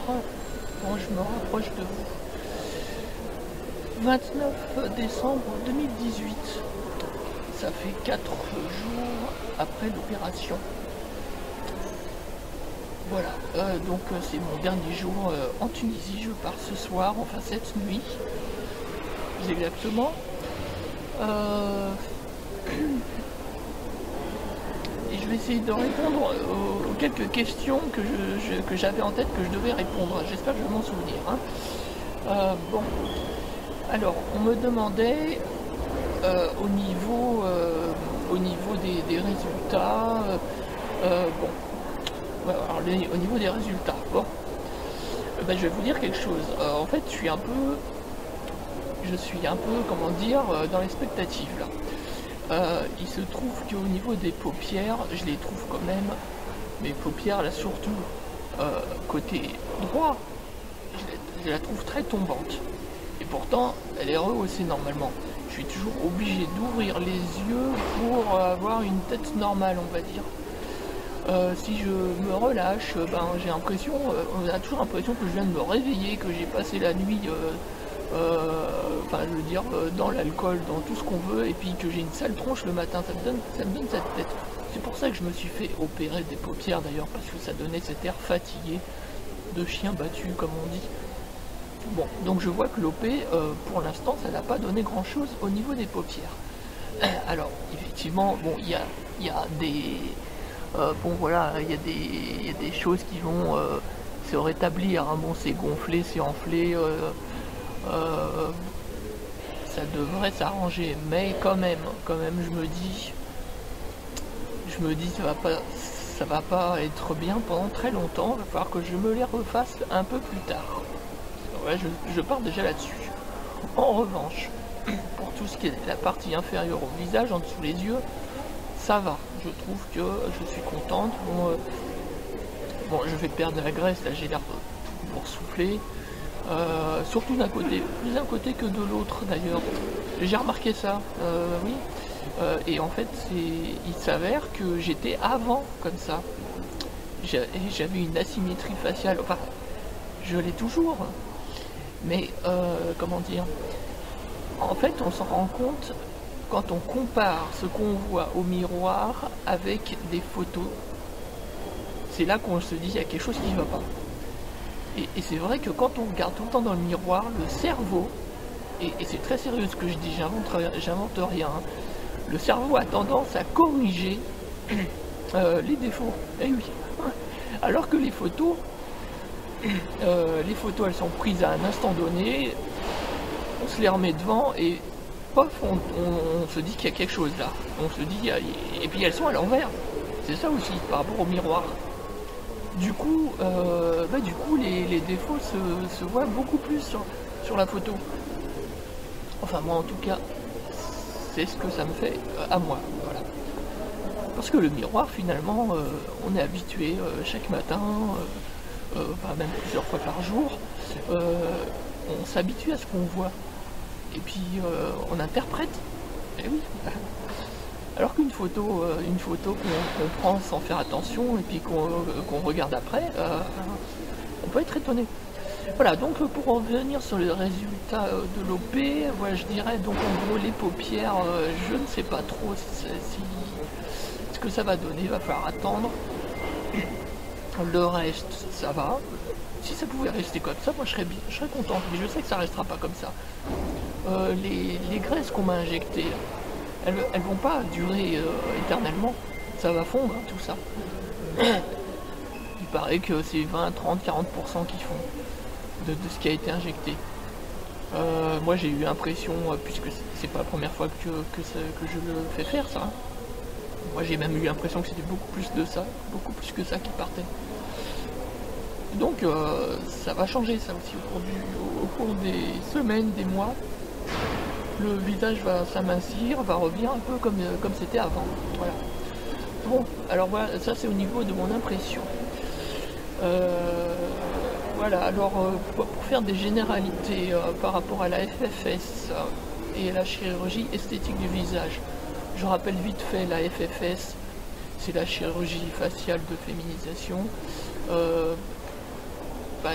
Bon, je me rapproche de vous. 29 décembre 2018. Ça fait 4 jours après l'opération. Voilà, donc c'est mon dernier jour en Tunisie. Je pars ce soir, enfin cette nuit, plus exactement. Et je vais essayer de répondre aux quelques questions que j'avais en tête, que je devais répondre. J'espère que je vais m'en souvenir. Hein. Bon, alors on me demandait au niveau des résultats. Bon, voilà, alors, au niveau des résultats, bon, ben, je vais vous dire quelque chose. En fait, je suis un peu, comment dire, dans l'expectative là. Il se trouve qu'au niveau des paupières, je les trouve quand même, mes paupières là surtout côté droit, je la trouve très tombante. Et pourtant, elle est rehaussée normalement. Je suis toujours obligé d'ouvrir les yeux pour avoir une tête normale, on va dire. Si je me relâche, ben, j'ai l'impression, on a toujours l'impression que je viens de me réveiller, que j'ai passé la nuit, enfin je veux dire, dans l'alcool, dans tout ce qu'on veut, et puis que j'ai une sale tronche le matin, ça me donne cette tête. C'est pour ça que je me suis fait opérer des paupières d'ailleurs, parce que ça donnait cet air fatigué, de chien battu comme on dit. Bon, donc je vois que l'OP, pour l'instant, ça n'a pas donné grand chose au niveau des paupières. Alors, effectivement, bon, il y a des... bon voilà, il y a des choses qui vont se rétablir, hein. Bon, c'est gonflé, c'est enflé, ça devrait s'arranger, mais quand même, je me dis ça va pas être bien pendant très longtemps. Il va falloir que je me les refasse un peu plus tard. Ouais, je pars déjà là-dessus. En revanche, pour tout ce qui est la partie inférieure au visage, en dessous les yeux, ça va. Je trouve que je suis contente. Bon, je vais perdre de la graisse, là j'ai l'air pour souffler. Surtout d'un côté, plus d'un côté que de l'autre d'ailleurs. J'ai remarqué ça, oui. Et en fait, il s'avère que j'étais avant comme ça. J'avais une asymétrie faciale, enfin, je l'ai toujours. Mais, comment dire, en fait, on s'en rend compte quand on compare ce qu'on voit au miroir avec des photos. C'est là qu'on se dit qu'il y a quelque chose qui ne va pas. Et c'est vrai que quand on regarde tout le temps dans le miroir, le cerveau, et c'est très sérieux ce que je dis, j'invente rien, hein, le cerveau a tendance à corriger les défauts. Eh oui. Alors que les photos, elles sont prises à un instant donné, on se les remet devant et pof, on se dit qu'il y a quelque chose là. On se dit, et puis elles sont à l'envers. C'est ça aussi, par rapport au miroir. Du coup, les défauts se voient beaucoup plus sur la photo. Enfin, moi en tout cas, c'est ce que ça me fait à moi. Voilà. Parce que le miroir, finalement, on est habitué chaque matin, même plusieurs fois par jour, on s'habitue à ce qu'on voit. Et puis, on interprète. Et oui. Alors qu'une photo qu'on prend sans faire attention et puis qu'on regarde après, on peut être étonné. Voilà, donc pour revenir sur les résultats de l'OP, voilà, je dirais donc en gros les paupières, je ne sais pas trop ce que ça va donner, il va falloir attendre. Le reste, ça va. Si ça pouvait rester comme ça, moi je serais content, mais je sais que ça restera pas comme ça. Les graisses qu'on m'a injectées, elles vont pas durer éternellement, ça va fondre, hein, tout ça. Il paraît que c'est 20, 30, 40% qui font de ce qui a été injecté. Moi j'ai eu l'impression, puisque c'est pas la première fois que je le fais faire ça, hein. Moi j'ai même eu l'impression que c'était beaucoup plus de ça, beaucoup plus que ça qui partait. Donc ça va changer ça aussi au cours des semaines, des mois. Le visage va s'amincir, va revenir un peu comme c'était avant. Voilà. Bon, alors voilà, ça c'est au niveau de mon impression. Voilà, alors pour faire des généralités par rapport à la FFS et à la chirurgie esthétique du visage, je rappelle vite fait la FFS, c'est la chirurgie faciale de féminisation.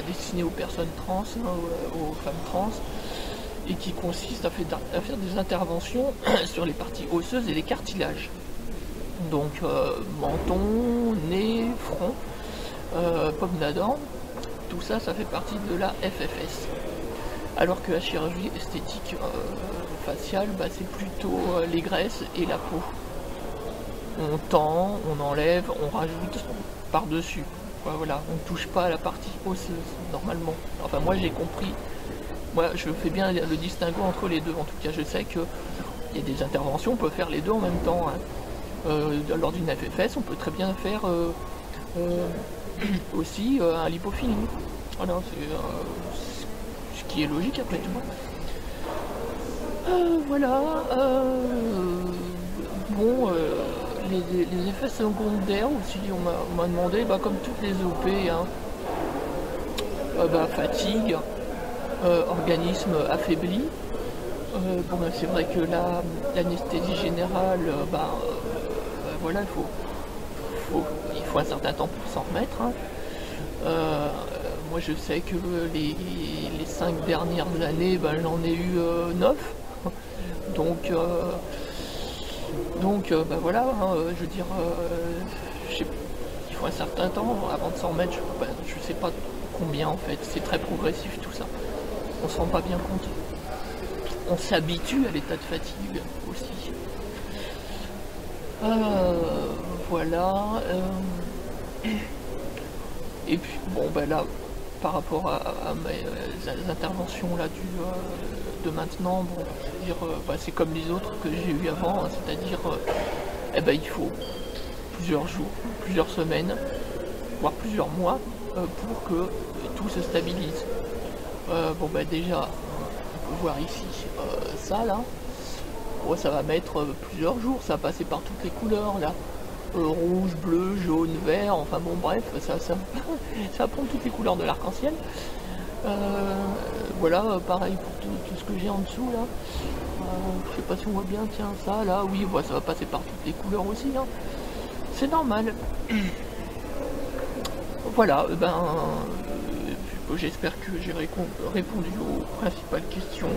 destiné aux personnes trans, hein, aux femmes trans, et qui consiste à faire des interventions sur les parties osseuses et les cartilages. Donc menton, nez, front, pomme d'Adam, tout ça, ça fait partie de la FFS. Alors que la chirurgie esthétique faciale, c'est plutôt les graisses et la peau. On tend, on enlève, on rajoute par-dessus. Voilà, on ne touche pas à la partie osseuse, normalement. Enfin, moi j'ai compris. Moi, je fais bien le distinguo entre les deux. En tout cas, je sais qu'il y a des interventions, on peut faire les deux en même temps. Hein. Lors d'une FFS, on peut très bien faire aussi un lipofilling. Voilà, c'est ce qui est logique après tout. Voilà. Bon, les effets secondaires aussi, on m'a demandé, comme toutes les OP, hein, fatigue, organisme affaibli. Bon, c'est vrai que l'anesthésie générale, voilà, il faut un certain temps pour s'en remettre. Hein. Moi je sais que les 5 dernières années, j'en ai eu 9. Donc voilà, hein, je veux dire, il faut un certain temps avant de s'en remettre. Je sais pas combien en fait, c'est très progressif tout ça. On se rend pas bien compte. On s'habitue à l'état de fatigue aussi. Voilà. Et puis bon là, par rapport à mes interventions là de maintenant, bon, c'est-à-dire c'est comme les autres que j'ai eu avant, hein, c'est-à-dire il faut plusieurs jours, plusieurs semaines, voire plusieurs mois pour que tout se stabilise. Déjà, on peut voir ici ça là. Bon, ça va mettre plusieurs jours, ça va passer par toutes les couleurs là. Rouge, bleu, jaune, vert, enfin bon bref, ça va prendre toutes les couleurs de l'arc-en-ciel. Voilà, pareil pour tout ce que j'ai en dessous là. Je sais pas si on voit bien, tiens ça là, oui, ça va passer par toutes les couleurs aussi. Hein. C'est normal. Voilà, j'espère que j'ai répondu aux principales questions.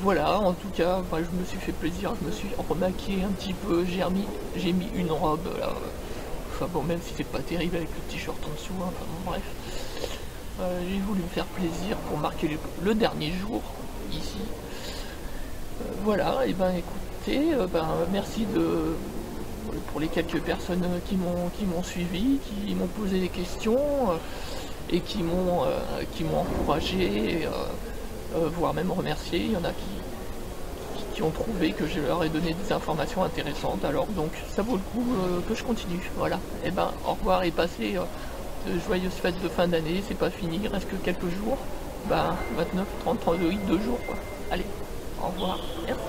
Voilà, en tout cas, je me suis fait plaisir, je me suis remaquillé un petit peu, j'ai mis une robe là, enfin bon, même si c'est pas terrible avec le t-shirt en dessous, hein, enfin bon, bref, j'ai voulu me faire plaisir pour marquer le dernier jour ici. Voilà, et écoutez, merci pour les quelques personnes qui m'ont suivi, qui m'ont posé des questions et qui m'ont encouragé. Voire même remercier. Il y en a qui ont trouvé que je leur ai donné des informations intéressantes, alors donc ça vaut le coup que je continue. Voilà, et au revoir et passez de joyeuses fêtes de fin d'année, c'est pas fini, il reste que quelques jours, 29, 30, 32, 2 jours quoi. Allez, au revoir, merci.